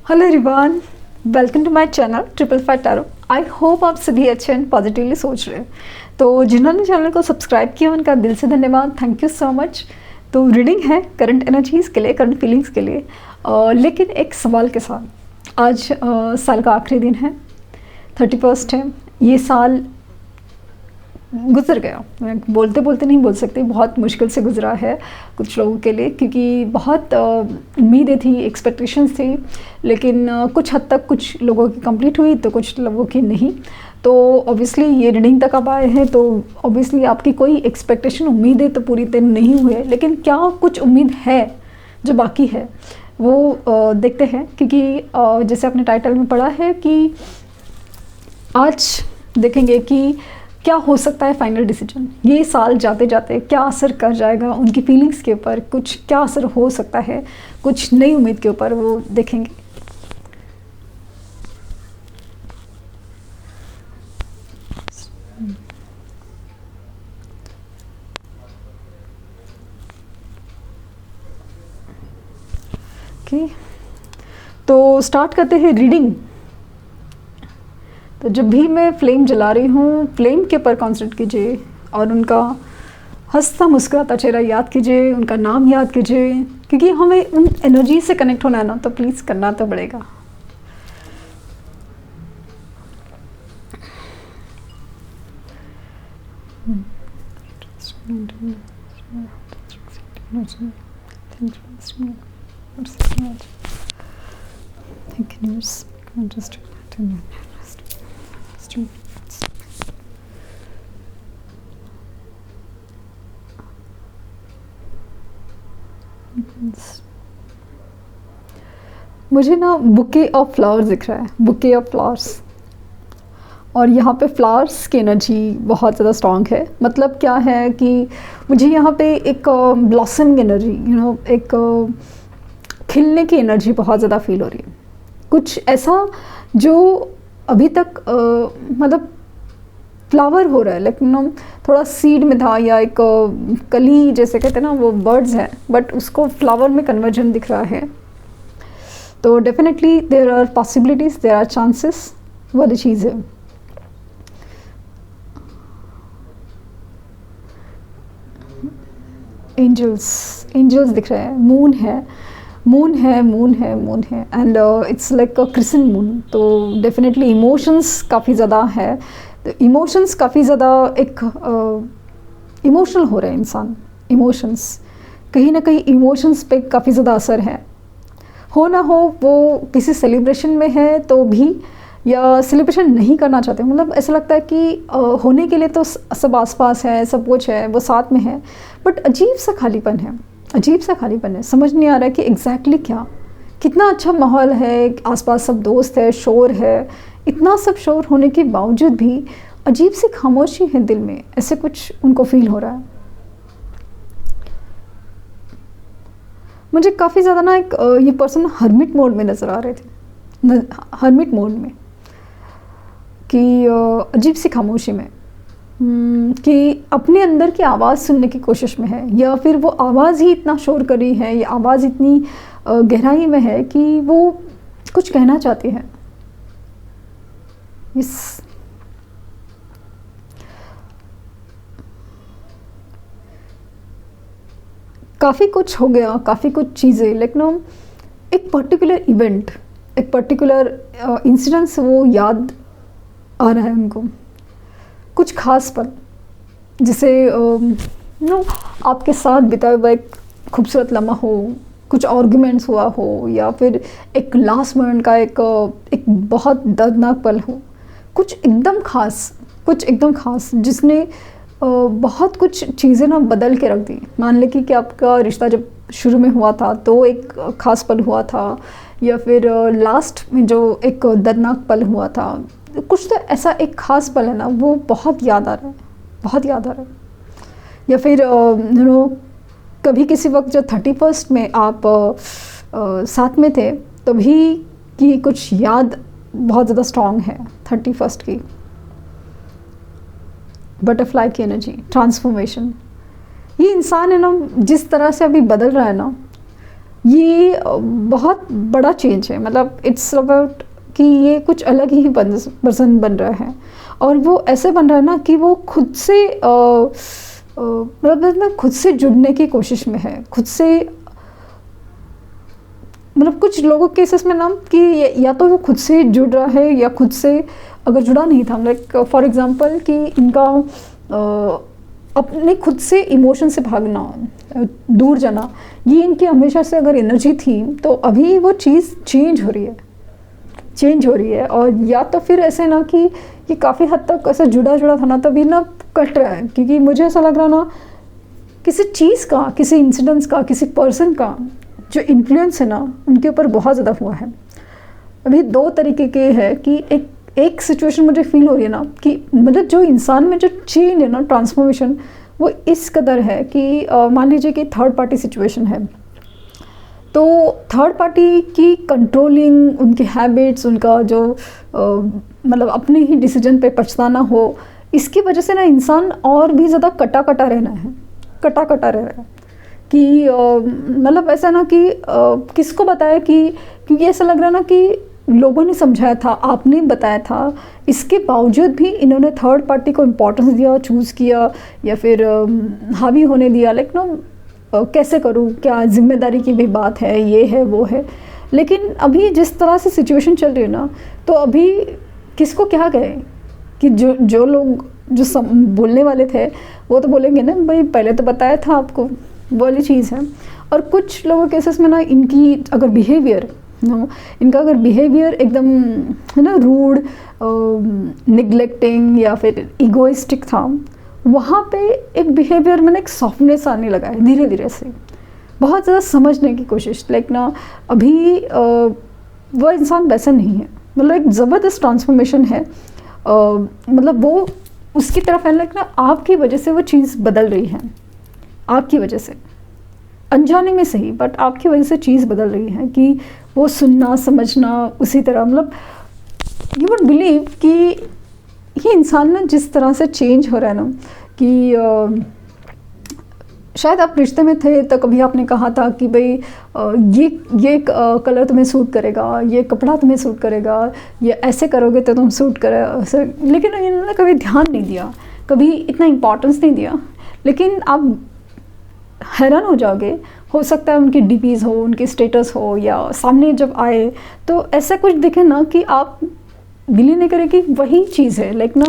Hello everyone, welcome to my channel triple five tarot. I hope आप सभी अच्छे and positively सोच रहे हैं। तो जिन्होंने चैनल को सब्सक्राइब किया उनका दिल से धन्यवाद, थैंक यू सो मच। तो रीडिंग है करंट एनर्जीज़ के लिए, करंट फीलिंग्स के लिए, लेकिन एक सवाल के साथ। आज साल का आखिरी दिन है, 31 है। ये साल गुजर गया, मैं बोलते बोलते नहीं बोल सकती, बहुत मुश्किल से गुजरा है कुछ लोगों के लिए, क्योंकि बहुत उम्मीदें थी, एक्सपेक्टेशंस थी, लेकिन कुछ हद तक कुछ लोगों की कंप्लीट हुई तो कुछ लोगों की नहीं। तो ऑब्वियसली ये रीडिंग तक अब आए हैं, तो ऑब्वियसली आपकी कोई एक्सपेक्टेशन, उम्मीदें तो पूरी तरह नहीं हुए, लेकिन क्या कुछ उम्मीद है जो बाकी है वो देखते हैं। क्योंकि जैसे आपने टाइटल में पढ़ा है कि आज देखेंगे कि क्या हो सकता है फाइनल डिसीजन। ये साल जाते जाते क्या असर कर जाएगा उनकी फीलिंग्स के ऊपर, कुछ क्या असर हो सकता है कुछ नई उम्मीद के ऊपर, वो देखेंगे। ओके, तो स्टार्ट करते हैं रीडिंग। तो जब भी मैं फ्लेम जला रही हूँ, फ्लेम के ऊपर कॉन्सेंट्रेट कीजिए और उनका हंसता मुस्कुराता चेहरा याद कीजिए, उनका नाम याद कीजिए, क्योंकि हमें उन एनर्जी से कनेक्ट होना है ना, तो प्लीज़ करना तो पड़ेगा। मुझे ना बुके ऑफ फ्लावर्स दिख रहा है, बुके ऑफ फ्लावर्स, और यहाँ पे फ्लावर्स की एनर्जी बहुत ज़्यादा स्ट्रॉन्ग है। मतलब क्या है कि मुझे यहाँ पे एक ब्लॉसमिंग एनर्जी, एक खिलने की एनर्जी बहुत ज़्यादा फील हो रही है। कुछ ऐसा जो अभी तक मतलब फ्लावर हो रहा है, लेकिन थोड़ा सीड में था, या एक कली जैसे कहते हैं ना, वो बर्ड्स हैं, बट उसको फ्लावर में कन्वर्जन दिख रहा है। तो definitely there are possibilities, there are chances, वाली चीज़ है। एंजल्स दिख रहे हैं, मून है, मून है, मून है, मून है, and it's like a crescent moon. तो डेफिनेटली इमोशंस काफ़ी ज़्यादा है, तो इमोशंस काफ़ी ज़्यादा एक इमोशनल हो रहे हैं इंसान। इमोशंस कहीं ना कहीं इमोशंस पे काफ़ी ज़्यादा असर है। हो ना हो वो किसी सेलिब्रेशन में है तो भी, या सेलिब्रेशन नहीं करना चाहते, मतलब ऐसा लगता है कि होने के लिए तो सब आसपास है, सब कुछ है, वो साथ में है, बट अजीब सा खालीपन है, अजीब सा खालीपन है। समझ नहीं आ रहा है कि एग्जैक्टली क्या। कितना अच्छा माहौल है, आसपास सब दोस्त है, शोर है, इतना सब शोर होने के बावजूद भी अजीब सी खामोशी है दिल में, ऐसे कुछ उनको फील हो रहा है। मुझे काफ़ी ज़्यादा ना एक ये पर्सन हर्मिट मोड में नज़र आ रहे थे, हर्मिट मोड में, कि अजीब सी खामोशी में, कि अपने अंदर की आवाज़ सुनने की कोशिश में है, या फिर वो आवाज़ ही इतना शोर कर रही है, या आवाज़ इतनी गहराई में है कि वो कुछ कहना चाहती है। इस काफ़ी कुछ हो गया, काफ़ी कुछ चीज़ें, लेकिन एक पर्टिकुलर इवेंट, एक पर्टिकुलर इंसिडेंट से वो याद आ रहा है उनको, कुछ खास पल, जिसे आपके साथ बिताया हुआ एक खूबसूरत लम्हा हो, कुछ आर्गुमेंट्स हुआ हो, या फिर एक लास्ट मोमेंट का एक बहुत दर्दनाक पल हो, कुछ एकदम खास जिसने बहुत कुछ चीज़ें ना बदल के रख दी। मान लें कि आपका रिश्ता जब शुरू में हुआ था तो एक ख़ास पल हुआ था, या फिर लास्ट में जो एक दर्दनाक पल हुआ था, कुछ तो ऐसा एक ख़ास पल है ना, वो बहुत याद आ रहा है, बहुत याद आ रहा है। या फिर कभी किसी वक्त जो 31 में आप साथ में थे, तभी की कुछ याद बहुत ज़्यादा स्ट्रॉन्ग है 31 की। बटरफ्लाई की एनर्जी, ट्रांसफॉर्मेशन, ये इंसान है ना जिस तरह से अभी बदल रहा है ना, ये बहुत बड़ा चेंज है, मतलब इट्स अबाउट कि ये कुछ अलग ही पर्सन बन रहा है, और वो ऐसे बन रहा है ना कि वो खुद से मतलब खुद से जुड़ने की कोशिश में है, खुद से, मतलब कुछ लोगों के केसेस में ना कि या तो वो खुद से जुड़ रहा है या खुद से अगर जुड़ा नहीं था, लाइक फॉर एग्जांपल कि इनका अपने खुद से इमोशन से भागना, दूर जाना, ये इनकी हमेशा से अगर एनर्जी थी, तो अभी वो चीज़ चेंज हो रही है। और या तो फिर ऐसे ना कि ये काफ़ी हद तक ऐसा जुड़ा था ना, तभी ना कट रहा है, क्योंकि मुझे ऐसा लग रहा ना किसी चीज़ का, किसी इंसिडेंट्स का, किसी पर्सन का जो इन्फ्लुएंस है ना उनके ऊपर बहुत ज़्यादा हुआ है। अभी दो तरीके के है कि एक सिचुएशन मुझे फील हो रही है ना कि मतलब जो इंसान में जो चेंज है ना, ट्रांसफॉर्मेशन, वो इस कदर है कि मान लीजिए कि थर्ड पार्टी सिचुएशन है, तो थर्ड पार्टी की कंट्रोलिंग, उनके हैबिट्स, उनका जो मतलब अपने ही डिसीजन पे पछताना हो, इसकी वजह से ना इंसान और भी ज़्यादा कटा कटा रह रहा है कि मतलब ऐसा ना कि किसको बताया कि, क्योंकि ऐसा लग रहा है ना कि लोगों ने समझाया था, आपने बताया था, इसके बावजूद भी इन्होंने थर्ड पार्टी को इम्पोर्टेंस दिया, चूज़ किया, या फिर हावी होने दिया, लाइक ना कैसे करूँ, क्या जिम्मेदारी की भी बात है, ये है वो है। लेकिन अभी जिस तरह से सिचुएशन चल रही है ना, तो अभी किसको क्या कहे कि जो लोग जो बोलने वाले थे वो तो बोलेंगे ना भाई पहले तो बताया था आपको, वो वाली चीज़ है। और कुछ लोगों केसेस में ना इनकी अगर बिहेवियर इनका अगर बिहेवियर एकदम है ना रूड, निगलेक्टिंग या फिर इगोइस्टिक था, वहाँ पे एक बिहेवियर में ना एक सॉफ्टनेस आने लगा है धीरे धीरे से, बहुत ज़्यादा समझने की कोशिश, लाइक ना अभी वो इंसान वैसा नहीं है, मतलब एक ज़बरदस्त ट्रांसफॉर्मेशन है। मतलब वो उसकी तरफ है, लाइक ना आपकी वजह से वो चीज़ बदल रही है, आपकी वजह से, अनजाने में सही, बट आपकी वजह से चीज़ बदल रही है कि वो सुनना समझना उसी तरह, मतलब यू वुड बिलीव कि ये इंसान ना जिस तरह से चेंज हो रहा है ना कि शायद आप रिश्ते में थे तो कभी आपने कहा था कि भाई ये कलर तुम्हें सूट करेगा, ये कपड़ा तुम्हें सूट करेगा, ये ऐसे करोगे तो तुम सूट करे, लेकिन इन्होंने कभी ध्यान नहीं दिया, कभी इतना इम्पोर्टेंस नहीं दिया। लेकिन आप हैरान हो जाओगे, हो सकता है उनकी डीपीज़ हो, उनकी स्टेटस हो, या सामने जब आए तो ऐसा कुछ दिखे ना कि आप बिलीव नहीं करें कि वही चीज़ है, लाइक ना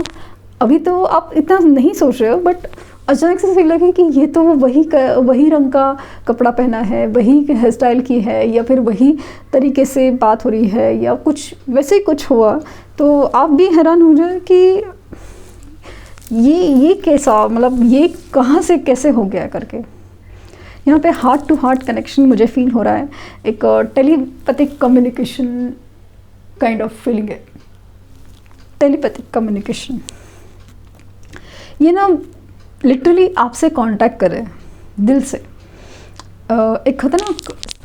अभी तो आप इतना नहीं सोच रहे हो, बट अचानक से फील लगे कि ये तो वही रंग का कपड़ा पहना है, वही हेयर स्टाइल की है, या फिर वही तरीके से बात हो रही है, या कुछ वैसे ही कुछ हुआ, तो आप भी हैरान हो जाए कि ये कैसा, मतलब ये कहाँ से कैसे हो गया करके। यहाँ पे हार्ट टू हार्ट कनेक्शन मुझे फील हो रहा है, एक telepathic communication kind of feeling है, टेलीपैथिक कम्युनिकेशन। ये ना लिटरली आपसे कांटेक्ट करे दिल से, एक होता ना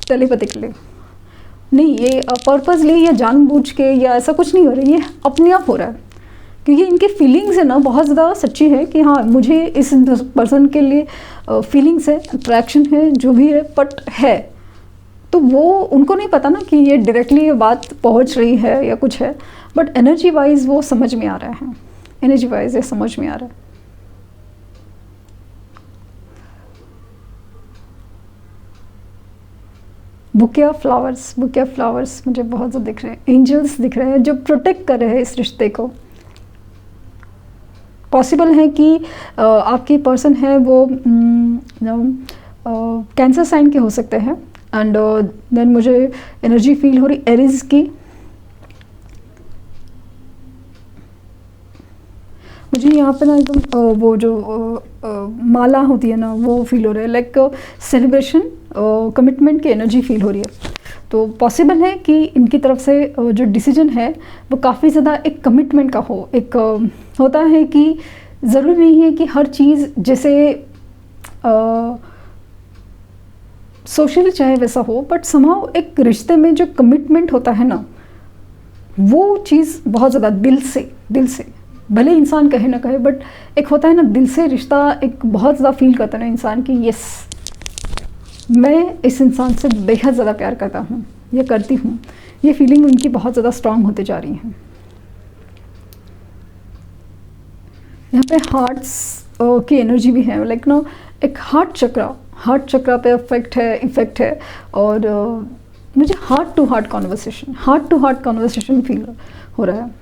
टेलीपैथिकली, नहीं ये पर्पसली या जानबूझ के या ऐसा कुछ नहीं हो रहा है, ये अपने आप हो रहा है, क्योंकि इनके फीलिंग्स है ना बहुत ज़्यादा सच्ची है कि हाँ मुझे इस पर्सन के लिए फीलिंग्स है, अट्रैक्शन है, जो भी है, बट है, तो वो उनको नहीं पता ना कि ये डायरेक्टली ये बात पहुंच रही है या कुछ है, बट एनर्जी वाइज वो समझ में आ रहा है, एनर्जी वाइज ये समझ में आ रहा है। बुके ऑफ फ्लावर्स मुझे बहुत ज़्यादा दिख रहे हैं, एंजल्स दिख रहे हैं जो प्रोटेक्ट कर रहे हैं इस रिश्ते को। पॉसिबल है कि आपके पर्सन है वो कैंसर साइन के हो सकते हैं, एंड देन मुझे एनर्जी फील हो रही एरीज की, मुझे यहाँ पे ना एकदम वो जो माला होती है ना वो फील हो रहा है, लाइक सेलिब्रेशन, कमिटमेंट की एनर्जी फील हो रही है। तो पॉसिबल है कि इनकी तरफ से जो डिसीजन है वो काफ़ी ज़्यादा एक कमिटमेंट का हो, एक होता है कि ज़रूरी नहीं है कि हर चीज़ जैसे सोशल चाहे वैसा हो, बट समहाउ एक रिश्ते में जो कमिटमेंट होता है ना वो चीज़ बहुत ज़्यादा दिल से भले इंसान कहे ना कहे, बट एक होता है ना दिल से रिश्ता, एक बहुत ज़्यादा फील करता है ना इंसान कि यस मैं इस इंसान से बेहद ज़्यादा प्यार करता हूँ या करती हूँ, ये फीलिंग उनकी बहुत ज़्यादा स्ट्रांग होते जा रही हैं। यहाँ पे हार्ट्स की एनर्जी भी है, लाइक नो एक हार्ट चक्रा पे इफेक्ट है। और मुझे heart to heart conversation feel हो रहा है।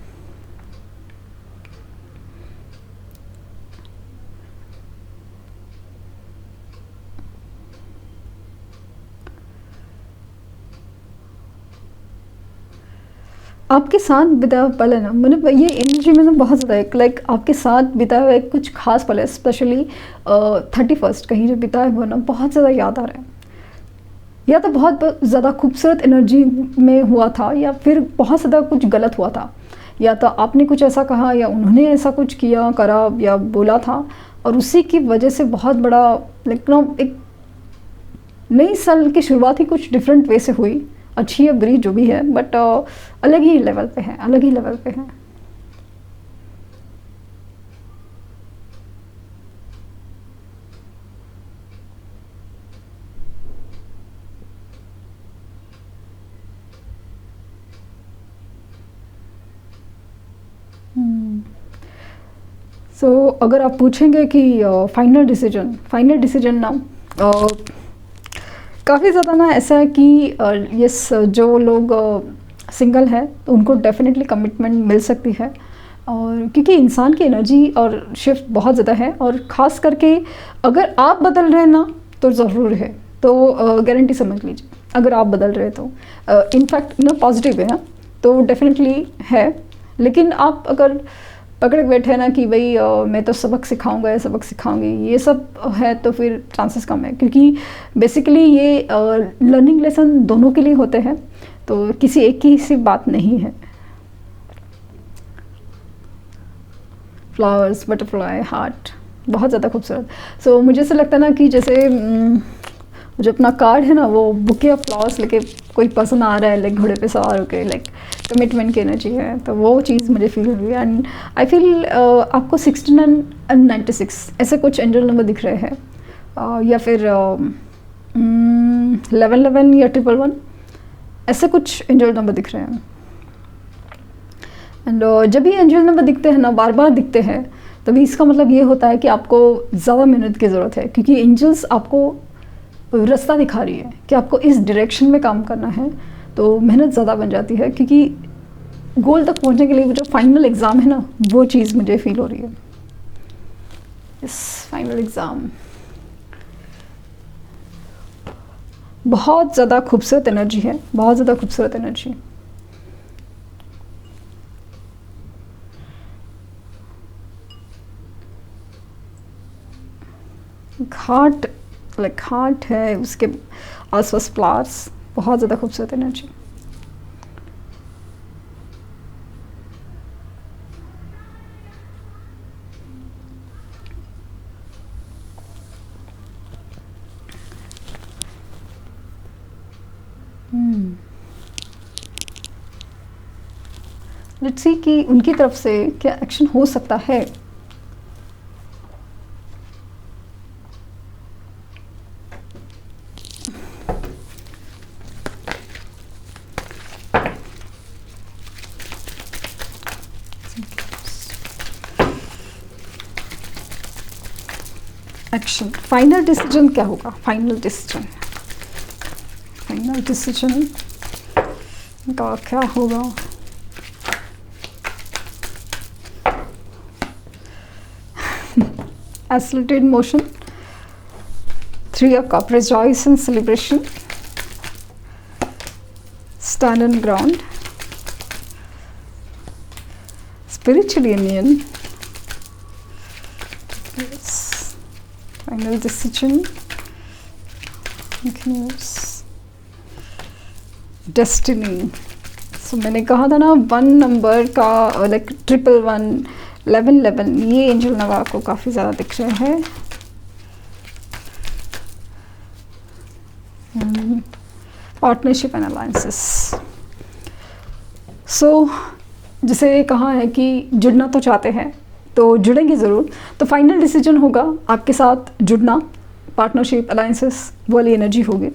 आपके साथ बिताया हुआ पल है ना, मैंने ये एनर्जी में ना बहुत ज़्यादा एक लाइक आपके साथ बिताया हुआ एक कुछ खास पल है, स्पेशली 31st कहीं जो बिताया हुआ ना बहुत ज़्यादा याद आ रहा है। या तो बहुत ज़्यादा खूबसूरत एनर्जी में हुआ था, या फिर बहुत ज़्यादा कुछ गलत हुआ था, या तो आपने कुछ ऐसा कहा या उन्होंने ऐसा कुछ किया करा या बोला था, और उसी की वजह से बहुत बड़ा लाइक नो एक नई साल की शुरुआत ही कुछ डिफरेंट वे से हुई, अच्छी या बुरी जो भी है, बट अलग ही लेवल पे है। सो अगर आप पूछेंगे कि फाइनल डिसीजन ना, काफ़ी ज़्यादा ना ऐसा है कि यस जो लोग सिंगल है तो उनको डेफिनेटली कमिटमेंट मिल सकती है, और क्योंकि इंसान की एनर्जी और शिफ्ट बहुत ज़्यादा है, और ख़ास करके अगर आप बदल रहे हैं ना तो ज़रूर है, तो गारंटी समझ लीजिए अगर आप बदल रहे तो इनफैक्ट ना पॉजिटिव है ना, तो डेफिनेटली है। लेकिन आप अगर पकड़ के बैठे ना कि भाई मैं तो सबक सिखाऊंगा या सबक सिखाऊंगी, ये सब है, तो फिर चांसेस कम है, क्योंकि बेसिकली ये लर्निंग लेसन दोनों के लिए होते हैं, तो किसी एक की सिर्फ बात नहीं है। फ्लावर्स, बटरफ्लाई, हार्ट, बहुत ज़्यादा खूबसूरत। सो मुझे ऐसा लगता है ना कि जैसे जो अपना कार्ड है ना, वो बुके ऑफ फ्लावर्स लेके कोई पर्सन आ रहा है, लाइक घोड़े पे सवार होकर, लाइक कमिटमेंट की एनर्जी है, तो वो चीज़ मुझे फील हुई। एंड आई फील आपको 16 and 96 ऐसे कुछ एंजल नंबर दिख रहे हैं, या फिर 1111 या 111 ऐसे कुछ एंजल नंबर दिख रहे हैं। एंड जब भी एंजल नंबर दिखते हैं ना, बार बार दिखते हैं, तभी इसका मतलब ये होता है कि आपको ज़्यादा मेहनत की ज़रूरत है, क्योंकि एंजल्स आपको रास्ता दिखा रही है कि आपको इस डायरेक्शन में काम करना है, तो मेहनत ज़्यादा बन जाती है, क्योंकि गोल तक पहुंचने के लिए जो फाइनल एग्ज़ाम है ना, वो चीज़ मुझे फील हो रही है। इस फाइनल एग्ज़ाम बहुत ज़्यादा खूबसूरत एनर्जी है, बहुत ज़्यादा खूबसूरत एनर्जी। घाट, लाइक हार्ट है, उसके आसपास फ्लावर्स, बहुत ज़्यादा खूबसूरत एनर्जी। लेट्स सी कि उनकी तरफ से क्या एक्शन हो सकता है। एक्शन, फाइनल डिसीजन क्या होगा? फाइनल डिसीजन का क्या होगा? Accelerated motion, 3 of cup, rejoice and celebration, stand on ground, spiritual union, yes. Final decision, destiny. So मैंने कहा था ना 1 नंबर का, लाइक 111, 1111, ये एंजल नंबर आपको काफ़ी ज़्यादा दिख रहे हैं। Partnership and alliances. सो जिसे कहा है कि जुड़ना तो चाहते हैं, तो जुड़ेंगे ज़रूर। तो फाइनल डिसीजन होगा आपके साथ जुड़ना, पार्टनरशिप, अलाइंसेस वाली एनर्जी होगी।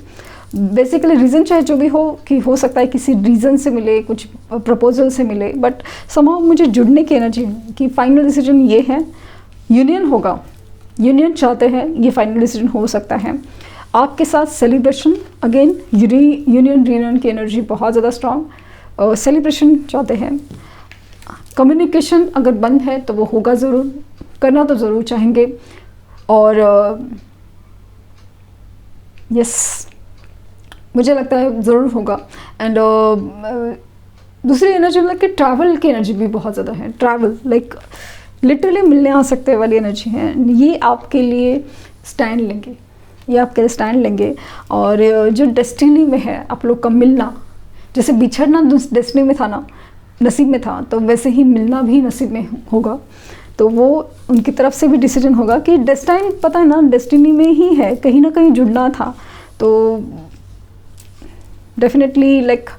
बेसिकली रीज़न चाहे जो भी हो, कि हो सकता है किसी रीज़न से मिले, कुछ प्रपोजल से मिले, बट समहाउ मुझे जुड़ने की एनर्जी है कि फाइनल डिसीजन ये है, यूनियन होगा, यूनियन चाहते हैं, ये फाइनल डिसीजन हो सकता है। आपके साथ सेलिब्रेशन, अगेन यूनियन रीयूनियन की एनर्जी बहुत ज़्यादा स्ट्रॉन्ग, सेलिब्रेशन चाहते हैं। कम्युनिकेशन अगर बंद है तो वो होगा ज़रूर, करना तो ज़रूर चाहेंगे। और यस, मुझे लगता है ज़रूर होगा। एंड दूसरी एनर्जी मतलब कि ट्रैवल की एनर्जी भी बहुत ज़्यादा है। ट्रैवल लाइक लिटरली मिलने आ सकते वाली एनर्जी है। ये आपके लिए स्टैंड लेंगे, ये आपके लिए स्टैंड लेंगे। और जो डेस्टिनी में है आप लोग का मिलना, जैसे बिछड़ना डेस्टिनी में था ना, नसीब में था, तो वैसे ही मिलना भी नसीब में होगा। तो वो उनकी तरफ से भी डिसीजन होगा कि डेस्टाइन, पता है ना, डेस्टिनी में ही है, कहीं ना कहीं जुड़ना था। तो डेफिनेटली लाइक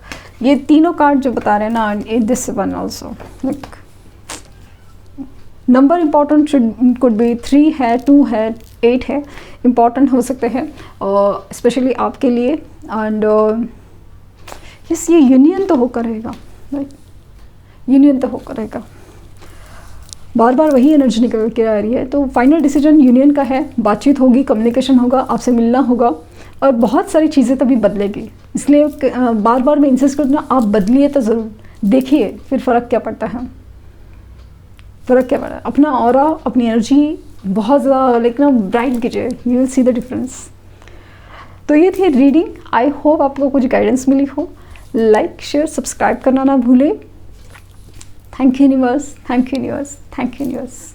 ये तीनों कार्ड जो बता रहे हैं ना, this one also like number important could be 3 है, 2 है, 8 है, इम्पॉर्टेंट हो सकते हैं स्पेशली आपके लिए। एंड यस, ये यूनियन तो होकर रहेगा, राइट, यूनियन तो होकर रहेगा। बार बार वही एनर्जी निकल के आ रही है। तो फाइनल डिसीजन यूनियन का है, बातचीत होगी, कम्युनिकेशन होगा, आपसे मिलना होगा और बहुत सारी चीज़ें तभी बदलेगी। इसलिए बार बार मैं इंसिस्ट करती हूँ, आप बदलिए तो ज़रूर, देखिए फिर फ़र्क क्या पड़ता है, फ़र्क क्या पड़ा है। अपना ऑरा, अपनी एनर्जी बहुत ज़्यादा लाइक ना ब्राइट कीजिए, you will see the difference. तो ये थी रीडिंग। आई होप आपको कुछ गाइडेंस मिली हो। लाइक, शेयर, सब्सक्राइब करना ना भूलें। Thank you universe, thank you universe, thank you universe.